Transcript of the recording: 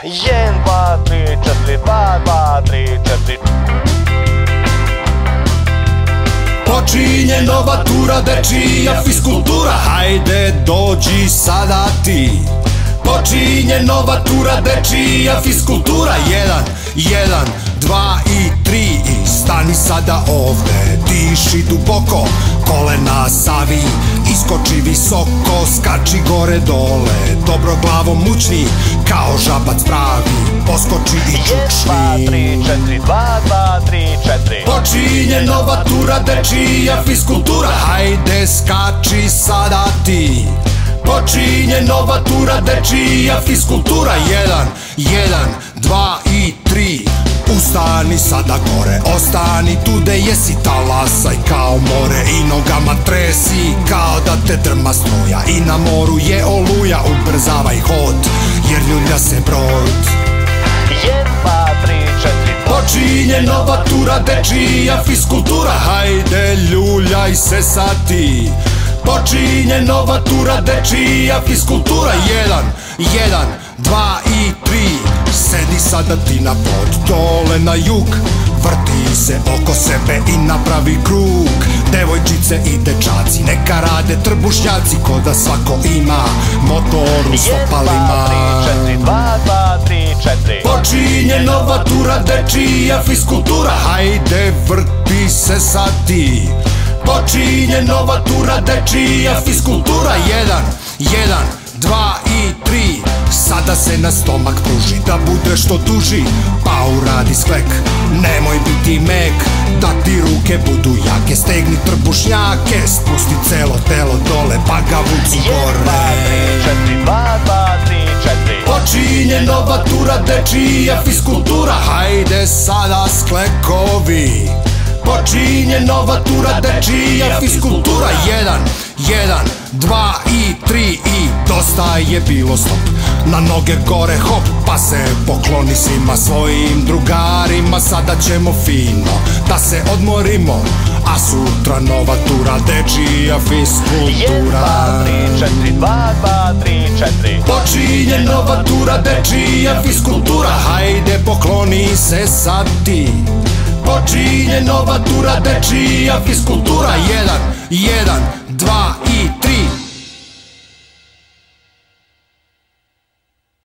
1, 2, 3, 4, 2, 2, 3, 4. Počinje nova tura, dečija fiskultura, hajde dođi sada ti. Počinje nova tura, dečija fiskultura, 1, 2 i 3 i stani sada ovde. Diši duboko, kolena savi, iskoči visoko, skači gore dole. Dobro glavom mučni, kao žabac pravi, poskoči i čučni. 1, 2, 3, 4, 2, 2, 3, 4. Počinje nova tura, dečija fiskultura, hajde skači sada ti. Počinje nova tura, dečija fiskultura, 1, 2 i 3. Ustani sada gore, ostani tu gde jesi, talasaj kao more i nogama tresi kao da te drma struja. I na moru je oluja, ubrzavaj hod jer ljulja se brod. 1, 2, 3, 4. Počinje nova tura, dečija fiskultura, hajde ljuljaj se sad ti. Počinje nova tura, dečija fiskultura, 1, 2 i 3. Sedi sada ti na pod, dole na jug, vrti se oko sebe i napravi krug. Devojčice i dečaci, neka rade trbušnjaci, ko da svako ima motor u stopalima. 1, 2, 3, 4, 2, 2, 3, 4. Počinje nova tura, dečija fiskultura, hajde vrti se sad ti. Počinje nova tura, dečija fiskultura, 1, 2 i 3. Sada se na stomak pruži, da bude što duži, pa uradi sklek, nemoj biti mek. Da ti ruke budu jake, stegni trbušnjake, spusti celo telo dole, pa ga vuci gore. 1, 2, 3, 4, 2, 2, 3, 4. Počinje nova tura, dečija fiskultura, hajde sada sklekovi. Počinje nova tura, dečija fiskultura, 1, 2 i 3 i dosta je bilo stop. Na noge gore hop, pa se pokloni svima svojim drugarima. Sada ćemo fino da se odmorimo, a sutra nova tura, dečija fiskultura. 1, 2, 3, 4, 2, 2, 3, 4. Počinje nova tura, dečija fiskultura, hajde pokloni se sad ti. Počinje nova tura, dečija fiskultura, 1, 2 i 3.